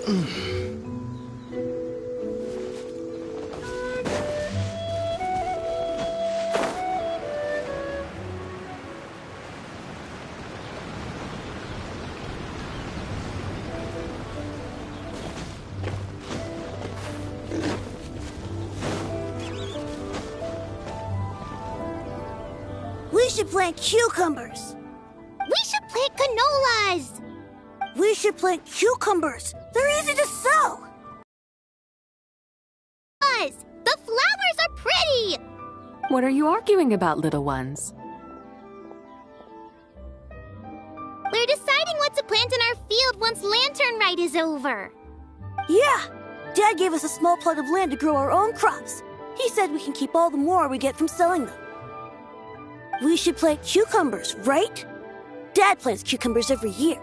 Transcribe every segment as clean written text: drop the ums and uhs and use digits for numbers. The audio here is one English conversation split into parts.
We should plant cucumbers. We should plant canolas. We should plant cucumbers. They're easy to sow. The flowers are pretty. What are you arguing about, little ones? We're deciding what to plant in our field once Lantern Rite is over. Yeah. Dad gave us a small plot of land to grow our own crops. He said we can keep all the more we get from selling them. We should plant cucumbers, right? Dad plants cucumbers every year.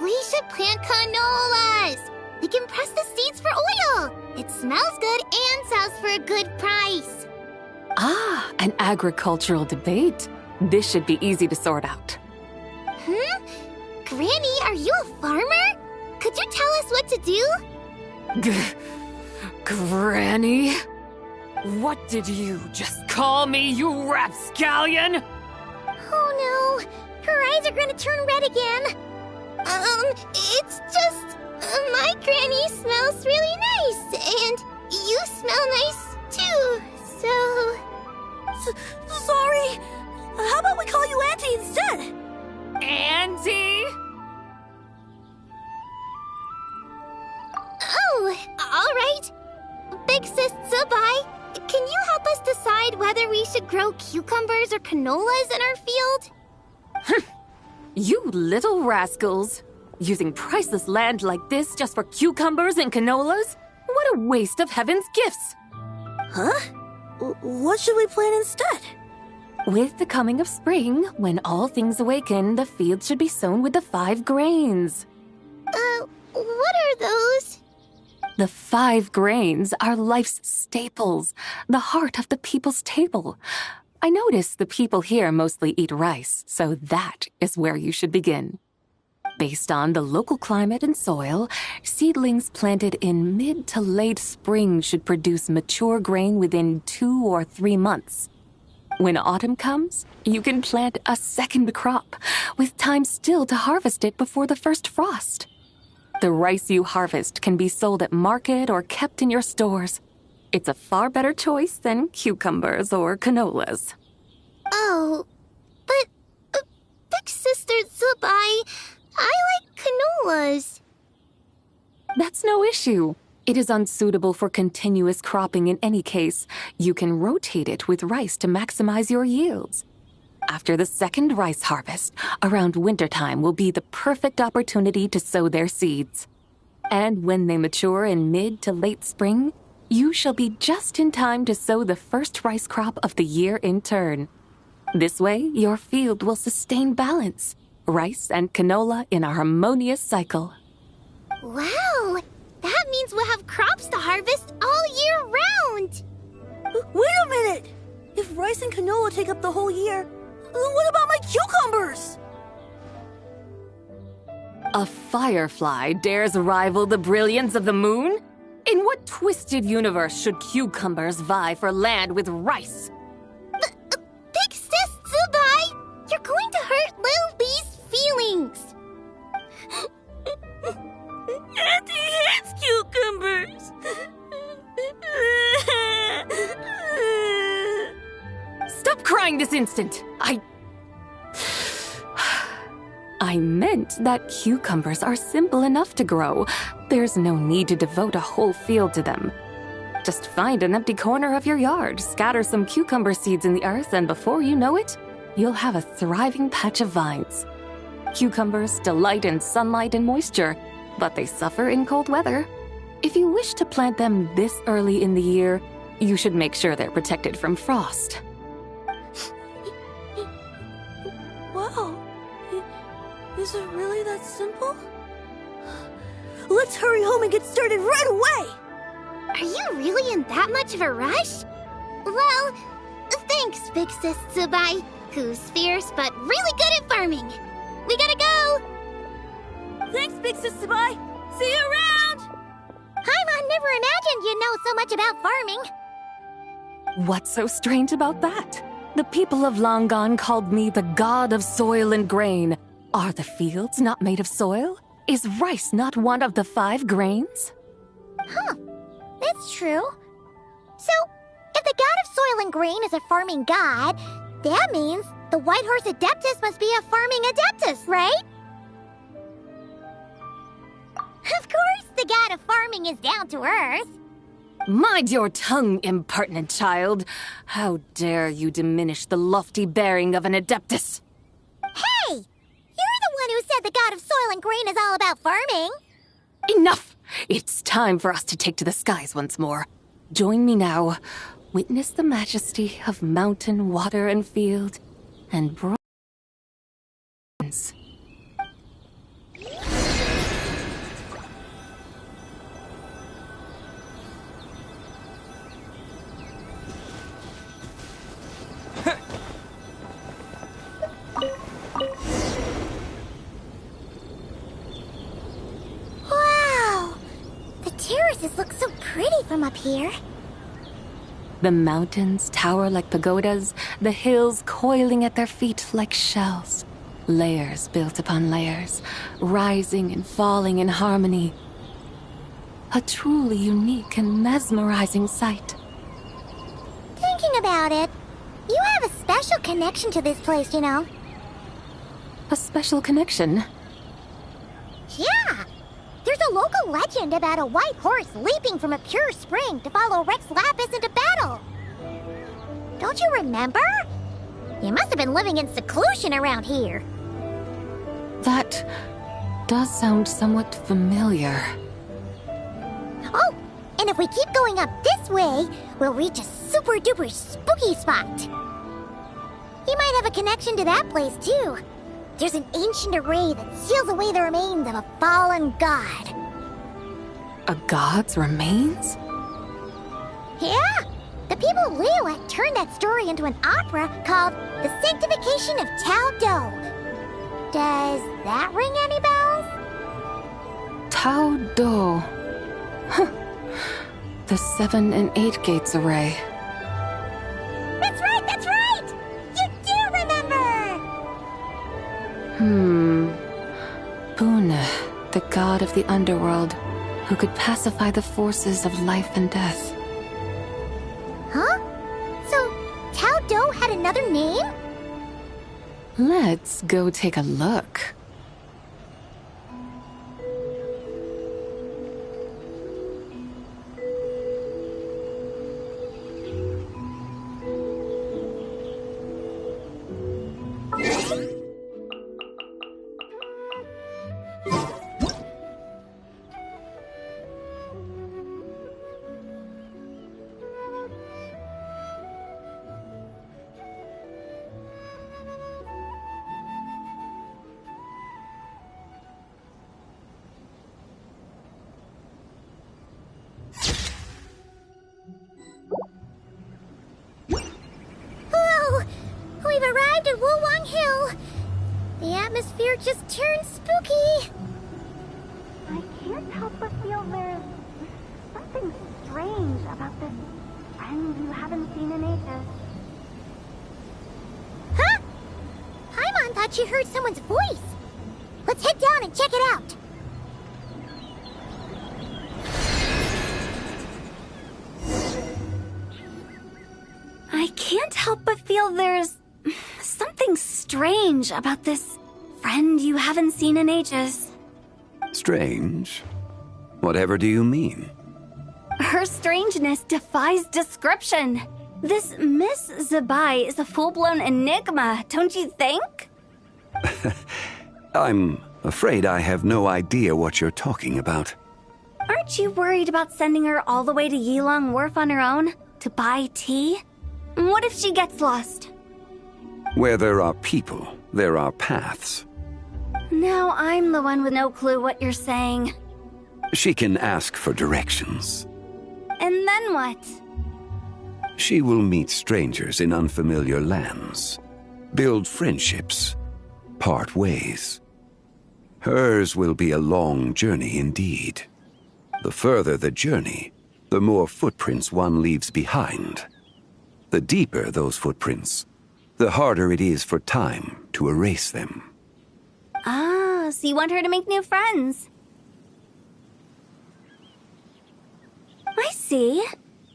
We should plant canolas. We can press the seeds for oil. It smells good and sells for a good price. Ah, an agricultural debate. This should be easy to sort out. Granny, are you a farmer? Could you tell us what to do? Granny? What did you just call me, you rapscallion? Oh no, her eyes are going to turn red again. It's just, my granny smells really nice, and you smell nice too, so... Sorry. How about we call you Auntie instead? Auntie? Oh, all right. Big Sis Zubai, can you help us decide whether we should grow cucumbers or canolas in our field? You little rascals. Using priceless land like this just for cucumbers and canolas? What a waste of heaven's gifts! Huh? What should we plant instead? With the coming of spring, when all things awaken, the field should be sown with the 5 grains. What are those? The 5 grains are life's staples, the heart of the people's table. I notice the people here mostly eat rice, so that is where you should begin. Based on the local climate and soil, seedlings planted in mid to late spring should produce mature grain within 2 or 3 months. When autumn comes, you can plant a second crop, with time still to harvest it before the first frost. The rice you harvest can be sold at market or kept in your stores. It's a far better choice than cucumbers or canolas. Oh, but Big Sister Zubai, I like canolas. That's no issue. It is unsuitable for continuous cropping in any case. You can rotate it with rice to maximize your yields. After the second rice harvest, around wintertime will be the perfect opportunity to sow their seeds. And when they mature in mid to late spring, you shall be just in time to sow the first rice crop of the year in turn. This way, your field will sustain balance, rice and canola in a harmonious cycle. Wow, that means we'll have crops to harvest all year round. Wait a minute! If rice and canola take up the whole year, what about my cucumbers? A firefly dares rival the brilliance of the moon? In what twisted universe should cucumbers vie for land with rice? Big Sis Zubai, you're going to hurt Lil Lee's feelings. Auntie hates cucumbers. Stop crying this instant! I meant that cucumbers are simple enough to grow. There's no need to devote a whole field to them. Just find an empty corner of your yard, scatter some cucumber seeds in the earth, and before you know it, you'll have a thriving patch of vines. Cucumbers delight in sunlight and moisture, but they suffer in cold weather. If you wish to plant them this early in the year, you should make sure they're protected from frost. Wow. Is it really that simple? Let's hurry home and get started right away! Are you really in that much of a rush? Well, thanks, Big Sis Zubai, who's fierce but really good at farming. We gotta go! Thanks, Big Sis Zubai! See you around! Paimon never imagined you'd know so much about farming. What's so strange about that? The people of Long Gone called me the god of soil and grain. Are the fields not made of soil? Is rice not one of the 5 grains? Huh, that's true. So, if the god of soil and grain is a farming god, that means the White Horse Adeptus must be a farming adeptus, right? Of course, the god of farming is down to earth. Mind your tongue, impertinent child. How dare you diminish the lofty bearing of an adeptus? Hey! You're the one who said the god of soil and grain is all about farming. Enough! It's time for us to take to the skies once more. Join me now. Witness the majesty of mountain, water, and field, and bronze. Wow! The terraces look so pretty from up here. The mountains tower like pagodas, the hills coiling at their feet like shells. Layers built upon layers, rising and falling in harmony. A truly unique and mesmerizing sight. Thinking about it, you have a special connection to this place, you know. A special connection? Yeah! There's a local legend about a white horse leaping from a pure spring to follow Rex Lapis into battle. Don't you remember? You must have been living in seclusion around here. That does sound somewhat familiar. Oh, and if we keep going up this way, we'll reach a super-duper spooky spot. You might have a connection to that place, too. There's an ancient array that seals away the remains of a fallen god. A god's remains? Yeah! The people of Liyue turned that story into an opera called The Sanctification of Tao Do. Does that ring any bells? Tao Do. Huh. The 7 and 8 gates array. That's right, that's right! You do remember! Boone, the god of the underworld, who could pacify the forces of life and death. Huh? So, Tao Do had another name? Let's go take a look. We've arrived at Wulwang Hill. The atmosphere just turned spooky. I can't help but feel there's something strange about this friend you haven't seen in ages. Huh? Paimon thought she heard someone's voice. Let's head down and check it out. I can't help but feel there's something strange about this friend you haven't seen in ages. Strange? Whatever do you mean? Her strangeness defies description. This Miss Zabai is a full-blown enigma, don't you think? I'm afraid I have no idea what you're talking about. Aren't you worried about sending her all the way to Yilong Wharf on her own to buy tea? What if she gets lost? Where there are people, there are paths. Now I'm the one with no clue what you're saying. She can ask for directions. And then what? She will meet strangers in unfamiliar lands, build friendships, part ways. Hers will be a long journey indeed. The further the journey, the more footprints one leaves behind. The deeper those footprints, the harder it is for time to erase them. Ah, so you want her to make new friends. I see.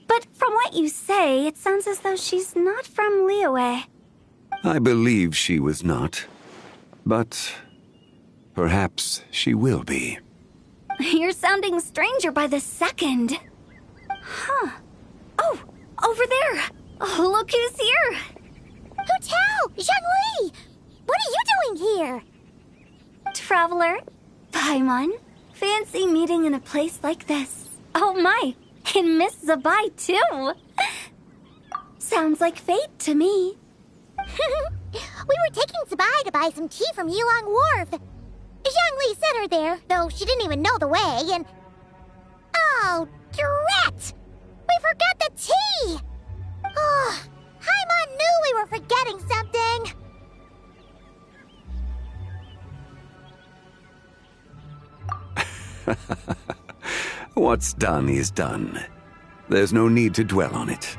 But from what you say, it sounds as though she's not from Liyue. I believe she was not. But perhaps she will be. You're sounding stranger by the second. Huh. Oh, over there. Oh, look who's here. Hotel! Zhongli! What are you doing here? Traveler, Paimon, fancy meeting in a place like this. Oh my, and Miss Zabai too. Sounds like fate to me. We were taking Zabai to buy some tea from Yulong Wharf. Zhongli sent her there, though she didn't even know the way, and... Oh, drat! We forgot the tea! Oh, Paimon knew we were forgetting something. What's done is done. There's no need to dwell on it.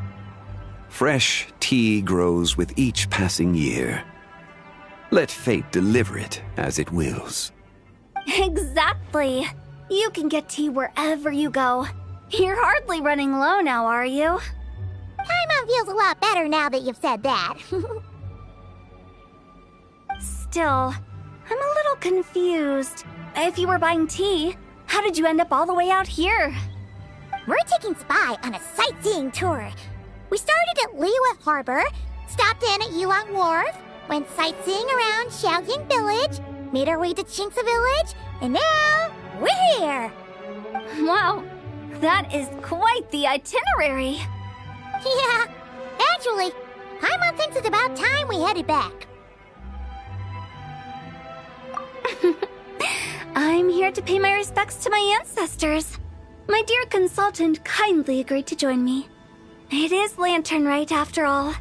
Fresh tea grows with each passing year. Let fate deliver it as it wills. Exactly. You can get tea wherever you go. You're hardly running low now, are you? Paimon feels a lot better now that you've said that. Still, I'm a little confused. If you were buying tea, how did you end up all the way out here? We're taking Spy on a sightseeing tour. We started at Liyue Harbor, stopped in at Yulong Wharf, went sightseeing around Xiaoying Village, made our way to Qingce Village, and now we're here. Wow, that is quite the itinerary. Yeah, actually, Paimon thinks it's about time we headed back. I'm here to pay my respects to my ancestors. My dear consultant kindly agreed to join me. It is Lantern Rite, after all.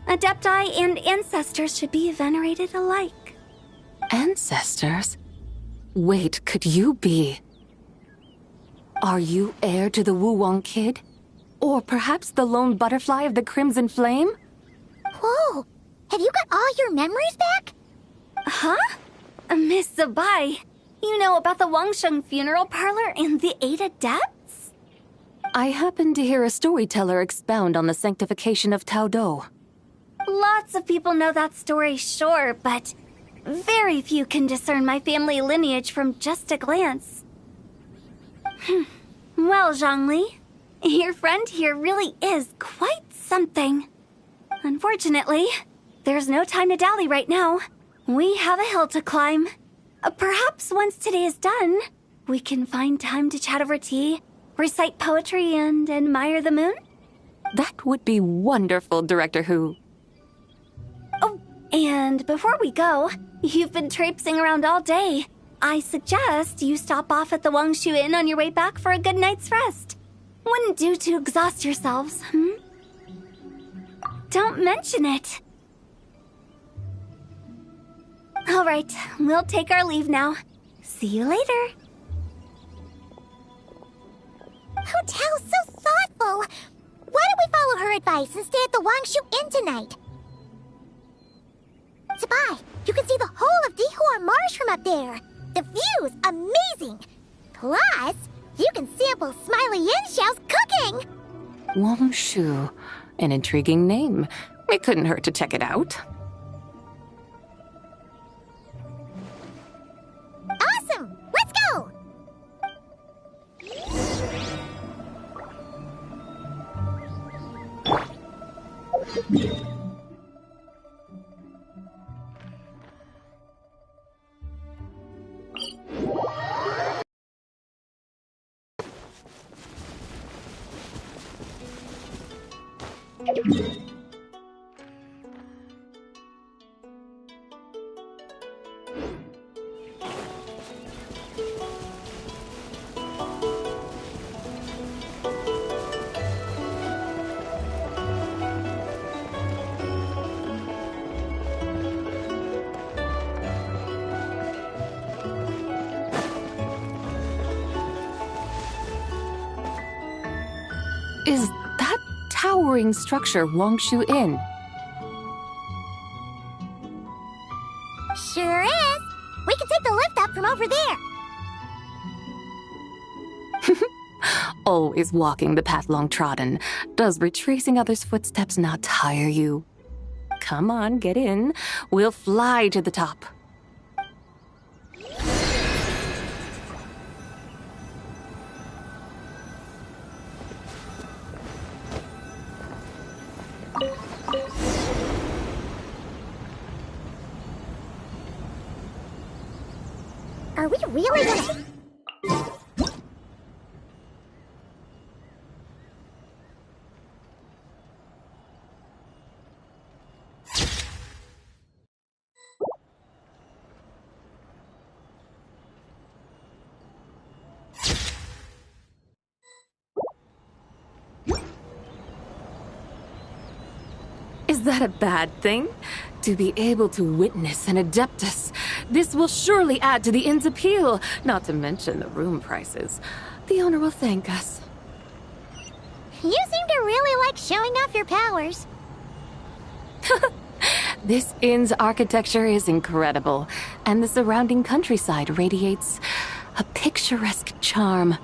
Adepti and ancestors should be venerated alike. Ancestors? Wait, could you be? Are you heir to the Wu-Wong kid? Or perhaps the lone butterfly of the Crimson Flame? Whoa, have you got all your memories back? Huh? Miss Zabai, you know about the Wangsheng funeral parlor and the 8 adepts? I happened to hear a storyteller expound on the sanctification of Taodo. Lots of people know that story, sure, but very few can discern my family lineage from just a glance. Well, Zhongli, your friend here really is quite something. Unfortunately, there's no time to dally right now. We have a hill to climb. Perhaps once today is done, we can find time to chat over tea, recite poetry, and admire the moon? That would be wonderful, Director Hu. Oh, and before we go, you've been traipsing around all day. I suggest you stop off at the Wangshu Inn on your way back for a good night's rest. Wouldn't do to exhaust yourselves, Don't mention it. All right, we'll take our leave now. See you later. Hotel's so thoughtful. Why don't we follow her advice and stay at the Wangshu Inn tonight? Zabai, you can see the whole of Dihua Marsh from up there. The view's amazing. Plus, you can sample Smiley Yin-Xiao's cooking. Wangshu, an intriguing name. It couldn't hurt to check it out. Awesome! Let's go! Is that towering structure Wangshu Inn? Sure is. We can take the lift up from over there. Always walking the path long trodden. Does retracing others' footsteps not tire you? Come on, get in. We'll fly to the top. Are we really gonna... Is that a bad thing? To be able to witness an Adeptus. This will surely add to the inn's appeal, not to mention the room prices. The owner will thank us. You seem to really like showing off your powers. This inn's architecture is incredible, and the surrounding countryside radiates a picturesque charm.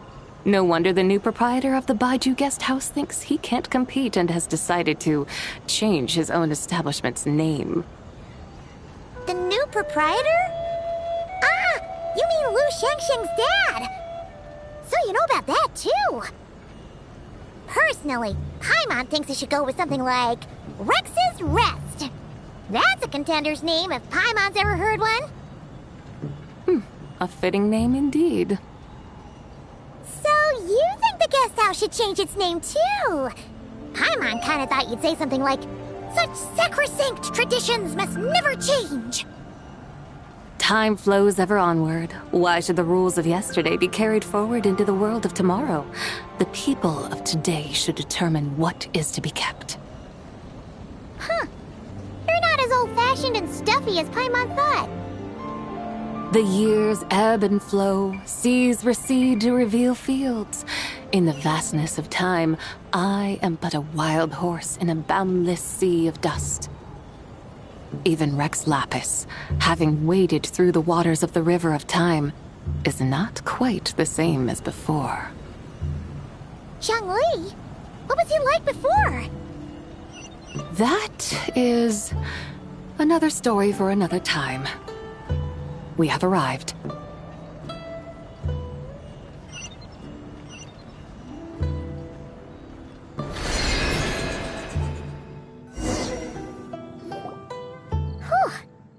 No wonder the new proprietor of the Baiju guest house thinks he can't compete and has decided to change his own establishment's name. The new proprietor? Ah! You mean Lu Shengsheng's dad! So you know about that, too! Personally, Paimon thinks it should go with something like Rex's Rest. That's a contender's name if Paimon's ever heard one. A fitting name indeed. So you think the guest house should change its name, too? Paimon kinda thought you'd say something like, "Such sacrosanct traditions must never change." Time flows ever onward. Why should the rules of yesterday be carried forward into the world of tomorrow? The people of today should determine what is to be kept. Huh. You're not as old-fashioned and stuffy as Paimon thought. The years ebb and flow, seas recede to reveal fields. In the vastness of time, I am but a wild horse in a boundless sea of dust. Even Rex Lapis, having waded through the waters of the river of time, is not quite the same as before. Zhongli? What was he like before? That is another story for another time. We have arrived. Whew.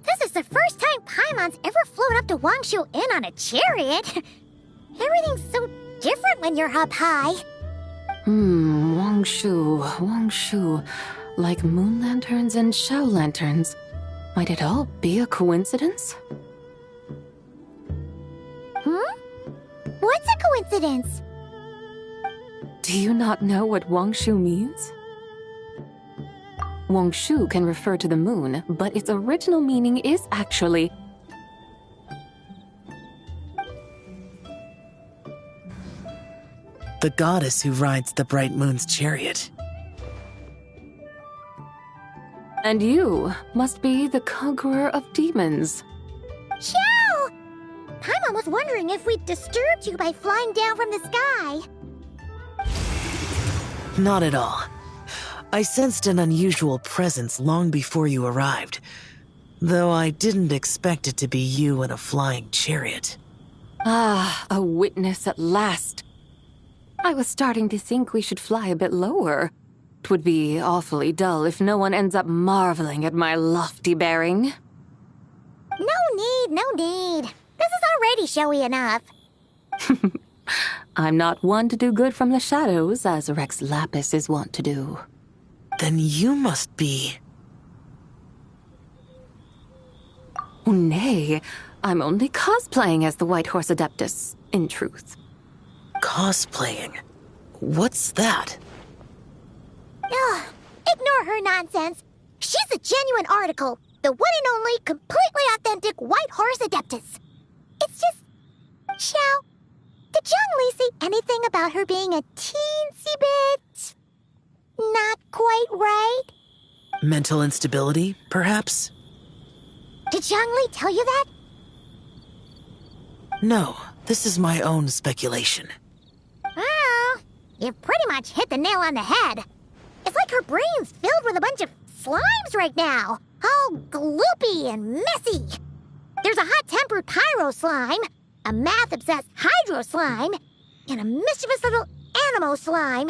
This is the first time Paimon's ever flown up to Wangshu Inn on a chariot. Everything's so different when you're up high. Wangshu. Like moon lanterns and shell lanterns. Might it all be a coincidence? What's a coincidence? Do you not know what Wangshu means? Wangshu can refer to the moon, but its original meaning is actually the goddess who rides the bright moon's chariot. And you must be the conqueror of demons. Chow! Paimon was wondering if we'd disturbed you by flying down from the sky. Not at all. I sensed an unusual presence long before you arrived, though I didn't expect it to be you in a flying chariot. Ah, a witness at last. I was starting to think we should fly a bit lower. 'Twould be awfully dull if no one ends up marveling at my lofty bearing. No need. This is already showy enough. I'm not one to do good from the shadows, as Rex Lapis is wont to do. Then you must be... Oh, nay, I'm only cosplaying as the White Horse Adeptus, in truth. Cosplaying? What's that? Ugh, ignore her nonsense. She's a genuine article. The one and only, completely authentic White Horse Adeptus. It's just... Xiao, did Zhongli say anything about her being a teensy bit... not quite right? Mental instability, perhaps? Did Zhongli tell you that? No, this is my own speculation. Well, you've pretty much hit the nail on the head. It's like her brain's filled with a bunch of slimes right now, all gloopy and messy. There's a hot-tempered pyro slime, a math-obsessed hydro slime, and a mischievous little animal slime.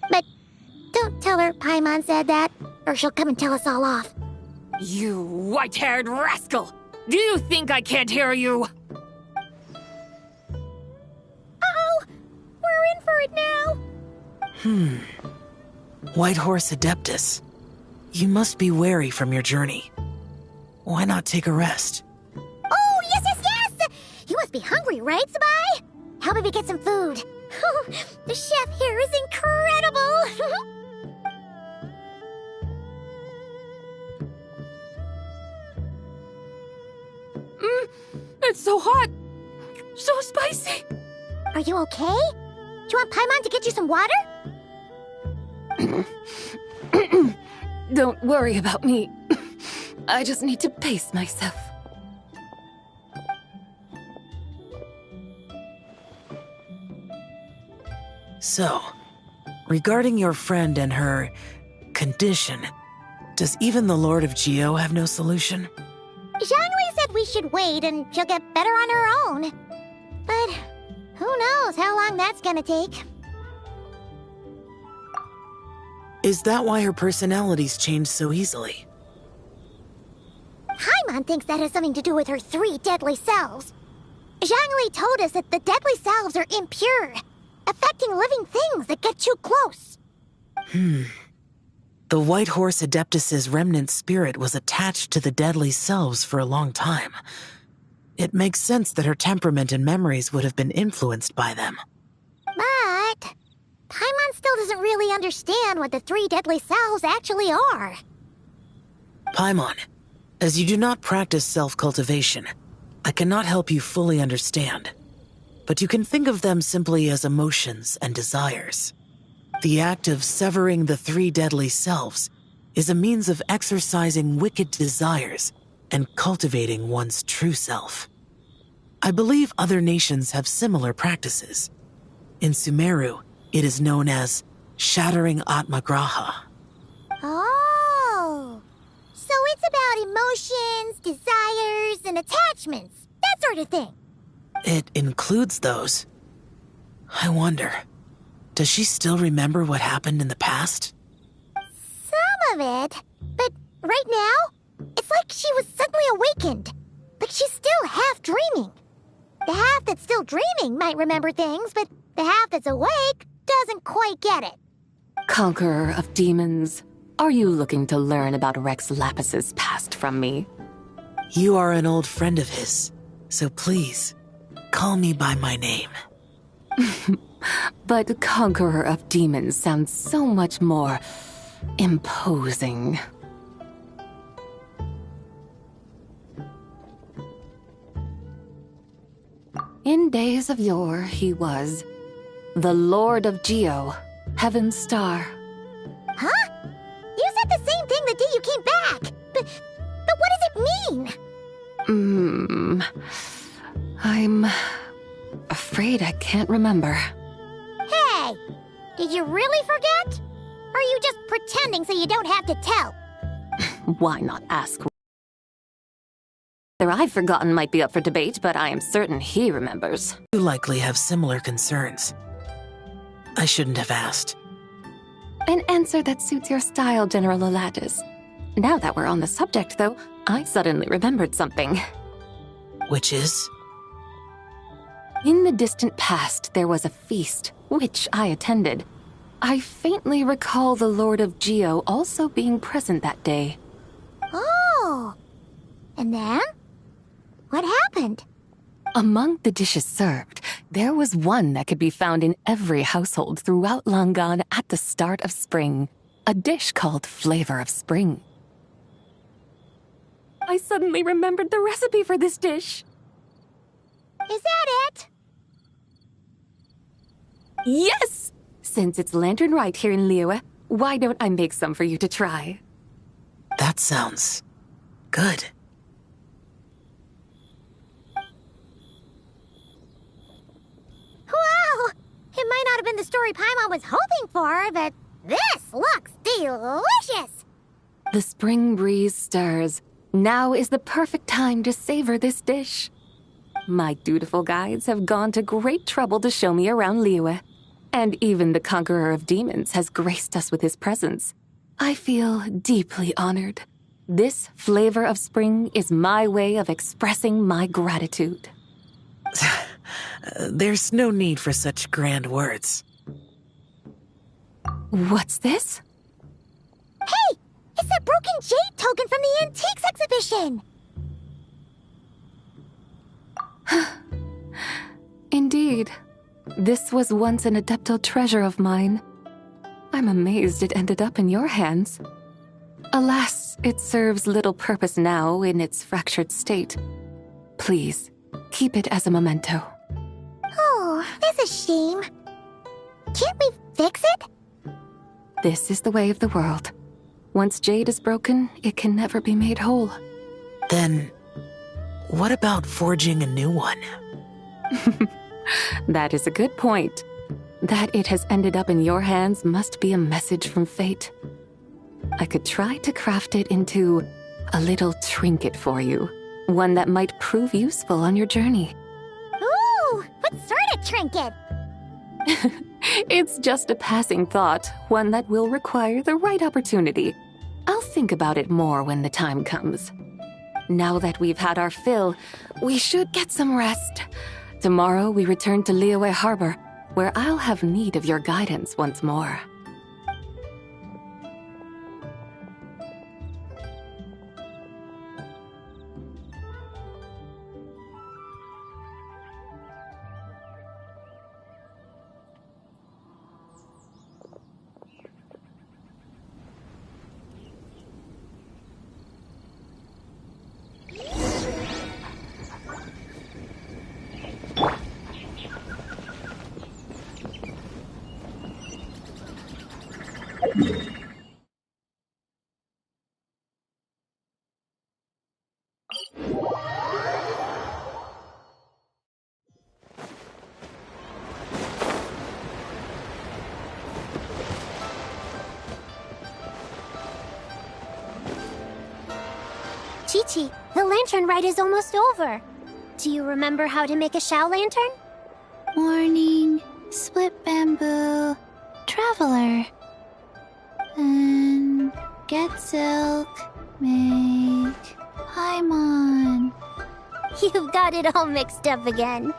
But don't tell her Paimon said that, or she'll come and tell us all off. You white-haired rascal! Do you think I can't hear you? Uh-oh! We're in for it now! White Horse Adeptus. You must be weary from your journey. Why not take a rest? Oh, yes, yes, yes! You must be hungry, right, Sabai? How about we get some food? The chef here is incredible! It's so hot! So spicy! Are you okay? Do you want Paimon to get you some water? Don't worry about me. I just need to pace myself. So, regarding your friend and her condition, does even the Lord of Geo have no solution? Zhongli said we should wait and she'll get better on her own. But who knows how long that's gonna take. Is that why her personalities change so easily? Paimon thinks that has something to do with her 3 deadly selves. Zhongli told us that the deadly selves are impure, affecting living things that get too close. The White Horse Adeptus's remnant spirit was attached to the deadly selves for a long time. It makes sense that her temperament and memories would have been influenced by them. But Paimon still doesn't really understand what the 3 deadly selves actually are. Paimon, as you do not practice self-cultivation, I cannot help you fully understand. But you can think of them simply as emotions and desires. The act of severing the 3 deadly selves is a means of exercising wicked desires and cultivating one's true self. I believe other nations have similar practices. In Sumeru, it is known as shattering Atmagraha. Oh, so it's about emotions, desires, and attachments, that sort of thing. It includes those. I wonder, does she still remember what happened in the past? Some of it, but right now, it's like she was suddenly awakened. Like she's still half dreaming. The half that's still dreaming might remember things, but the half that's awake doesn't quite get it. Conqueror of demons, are you looking to learn about Rex Lapis's past from me? You are an old friend of his, so please, call me by my name. But Conqueror of Demons sounds so much more imposing. In days of yore, he was the Lord of Geo, Heaven's Star. Huh? You said the same thing the day you came back. But what does it mean? I'm afraid I can't remember. Hey, did you really forget? Or are you just pretending so you don't have to tell? Why not ask? Whether I've forgotten might be up for debate, but I am certain he remembers. You likely have similar concerns. I shouldn't have asked. An answer that suits your style, General Elatis. Now that we're on the subject, though, I suddenly remembered something. Which is? In the distant past, there was a feast, which I attended. I faintly recall the Lord of Geo also being present that day. Oh. And then? What happened? Among the dishes served, there was one that could be found in every household throughout Langan at the start of spring. A dish called Flavor of Spring. I suddenly remembered the recipe for this dish. Is that it? Yes! Since it's lantern right here in Liyue, Why don't I make some for you to try? That sounds good. Wow! It might not have been the story Paimon was hoping for, but this looks delicious! The spring breeze stirs. Now is the perfect time to savor this dish. My dutiful guides have gone to great trouble to show me around Liyue, and even the conqueror of demons has graced us with his presence. I feel deeply honored. This flavor of spring is my way of expressing my gratitude. There's no need for such grand words. What's this? Hey! It's that broken jade token from the antiques exhibition! Indeed. This was once an Adeptal treasure of mine. I'm amazed it ended up in your hands. Alas, it serves little purpose now in its fractured state. Please, keep it as a memento. Oh, that's a shame. Can't we fix it? This is the way of the world. Once jade is broken, it can never be made whole. Then, what about forging a new one? That is a good point. That it has ended up in your hands must be a message from fate. I could try to craft it into a little trinket for you. One that might prove useful on your journey. Ooh, what sort of trinket? It's just a passing thought, one that will require the right opportunity. I'll think about it more when the time comes. Now that we've had our fill, we should get some rest. Tomorrow we return to Liyue Harbor, where I'll have need of your guidance once more. Chi-Chi, the lantern ride is almost over. Do you remember how to make a Shao lantern? Warning, split bamboo, traveler. And get silk, make Paimon. You've got it all mixed up again.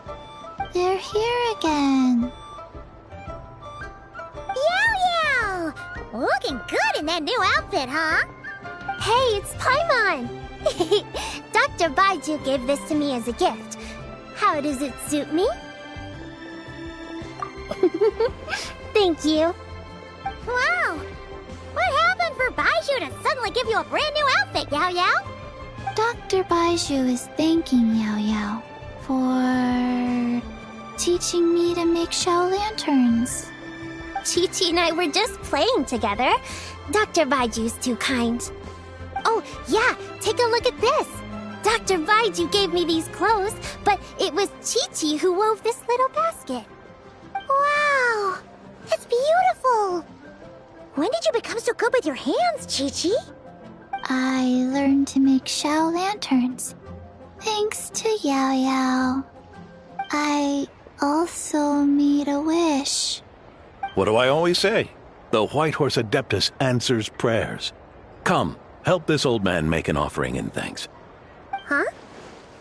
They're here again. Yow! Looking good in that new outfit, huh? Hey, it's Paimon! Dr. Baiju gave this to me as a gift. How does it suit me? Thank you. Wow! What happened for Baiju to suddenly give you a brand new outfit, Yao Yao? Dr. Baiju is thanking Yao Yao for teaching me to make Shao lanterns. Chi-Chi and I were just playing together. Dr. Baiju's too kind. Oh, yeah, take a look at this. Dr. Baiju gave me these clothes, but it was Chi-Chi who wove this little basket. Wow, that's beautiful. When did you become so good with your hands, Chi-Chi? I learned to make Shao lanterns, thanks to Yao Yao. I also made a wish. What do I always say? The White Horse Adeptus answers prayers. Come, help this old man make an offering in thanks. Huh?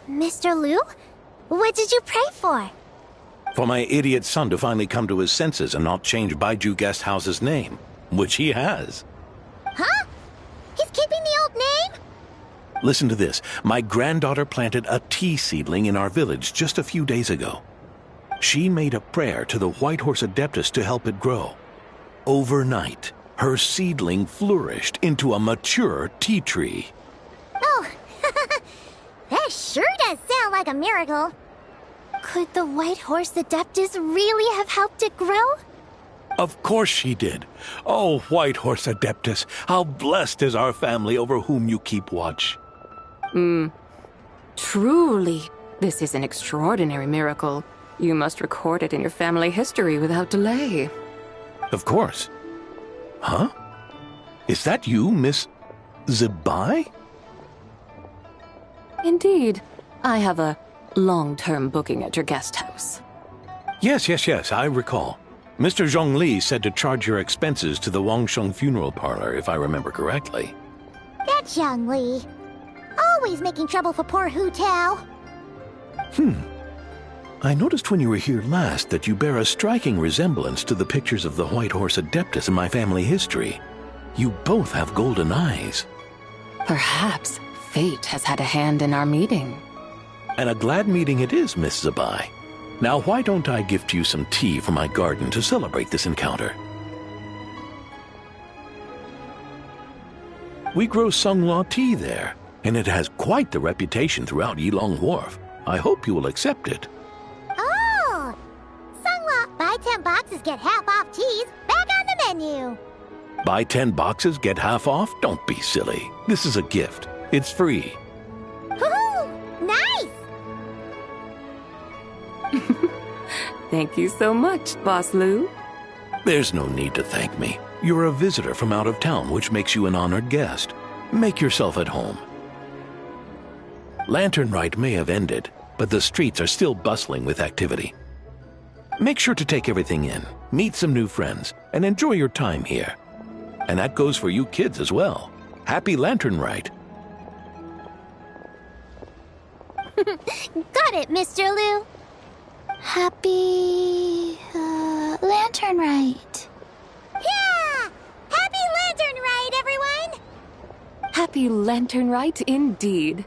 Mr. Liu? What did you pray for? For my idiot son to finally come to his senses and not change Baiju Guest House's name, which he has. Huh? He's keeping the old name? Listen to this. My granddaughter planted a tea seedling in our village just a few days ago. She made a prayer to the White Horse Adeptus to help it grow. Overnight, her seedling flourished into a mature tea tree. Oh, that sure does sound like a miracle. Could the White Horse Adeptus really have helped it grow? Of course she did. Oh, White Horse Adeptus, how blessed is our family over whom you keep watch. Truly, this is an extraordinary miracle. You must record it in your family history without delay. Of course. Huh? Is that you, Miss Zebai? Indeed. I have a long-term booking at your guest house. Yes, I recall. Mr. Zhongli said to charge your expenses to the Wangsheng funeral parlor, if I remember correctly. That's Young Li. Always making trouble for poor Hu Tao. I noticed when you were here last that you bear a striking resemblance to the pictures of the White Horse Adeptus in my family history. You both have golden eyes. Perhaps fate has had a hand in our meeting. And a glad meeting it is, Miss Zebai. Now why don't I gift you some tea from my garden to celebrate this encounter? We grow Sunghua tea there, and it has quite the reputation throughout Yilong Wharf. I hope you will accept it. Oh! Sunghua, buy 10 boxes, get half off teas. Back on the menu. Buy 10 boxes, get half off? Don't be silly. This is a gift. It's free. Woohoo! Nice! Thank you so much, Boss Lu. There's no need to thank me. You're a visitor from out of town, which makes you an honored guest. Make yourself at home. Lantern Rite may have ended, but the streets are still bustling with activity. Make sure to take everything in, meet some new friends, and enjoy your time here. And that goes for you kids as well. Happy Lantern Rite. Got it, Mr. Liu. Happy Lantern Rite. Yeah! Happy Lantern Rite, everyone! Happy Lantern Rite indeed.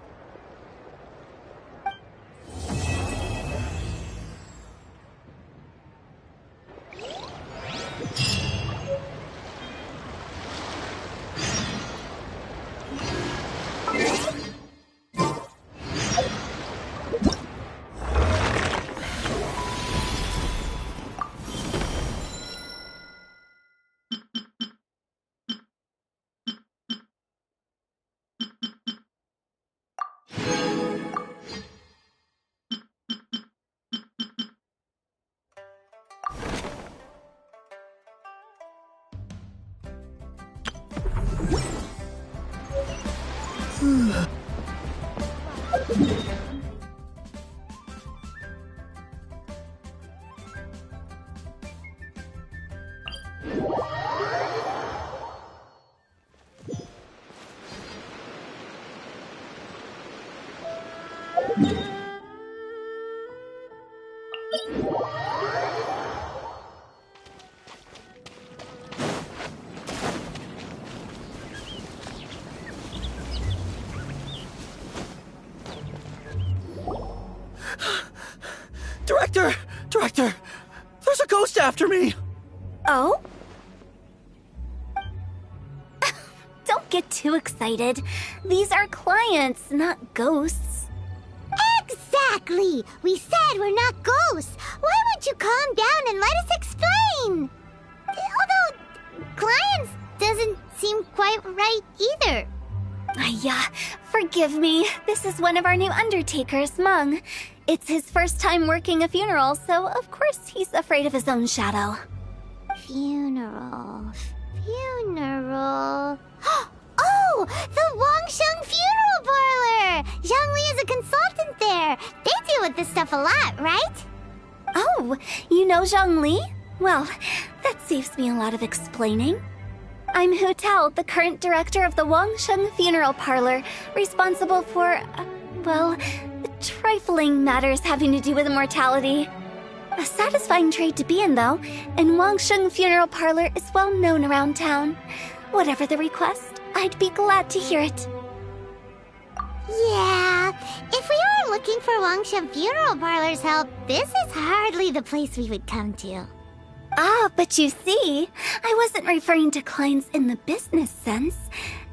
Director! There's a ghost after me! Oh? Don't get too excited. These are clients, not ghosts. Exactly! We said we're not ghosts. Why won't you calm down and let us explain? Although, clients doesn't seem quite right either. Yeah, forgive me. This is one of our new undertakers, Meng. It's his first time working a funeral, so of course he's afraid of his own shadow. Funeral. Oh! The Wangsheng Funeral Parlor! Zhang Li is a consultant there. They deal with this stuff a lot, right? Oh, you know Zhang Li? Well, that saves me a lot of explaining. I'm Hu Tao, the current director of the Wangsheng Funeral Parlor, responsible for, trifling matters having to do with immortality. A satisfying trade to be in, though, and Wangsheng Funeral Parlor is well known around town. Whatever the request, I'd be glad to hear it. Yeah, if we were looking for Wangsheng Funeral Parlor's help, this is hardly the place we would come to. Ah, but you see, I wasn't referring to clients in the business sense.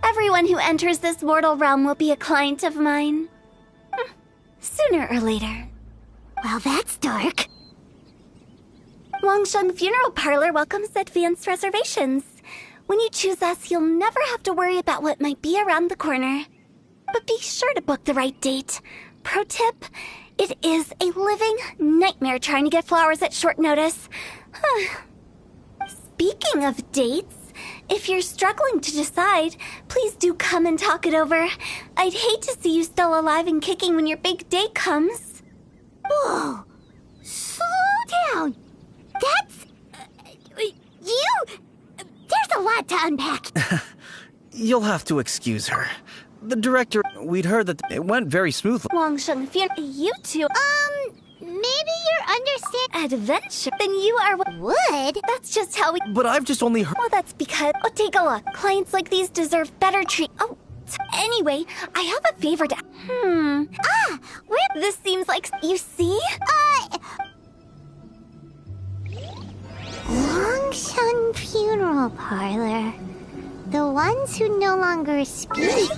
Everyone who enters this mortal realm will be a client of mine. Sooner or later. Well, that's dark. Wangsheng Funeral Parlor welcomes advanced reservations. When you choose us, you'll never have to worry about what might be around the corner. But be sure to book the right date. Pro tip, it is a living nightmare trying to get flowers at short notice. Speaking of dates, if you're struggling to decide, please do come and talk it over. I'd hate to see you still alive and kicking when your big day comes. Whoa! Slow down! That's... you... There's a lot to unpack. You'll have to excuse her. The director, we'd heard that it went very smoothly. Wangsheng Funeral, you two... Maybe you're understand... Adventure? Then you are... Would? That's just how we... But I've just only heard... Well, that's because... Oh, take a look. Clients like these deserve better treat... Oh, anyway, I have a favor to... Where... This seems like... You see? Longshun Funeral Parlor. The ones who no longer speak.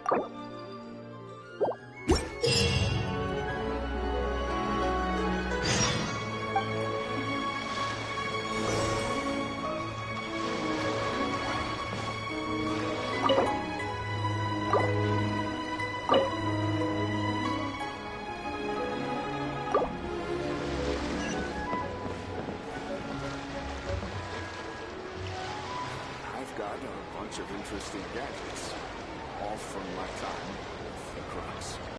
I've got a bunch of interesting gadgets, all from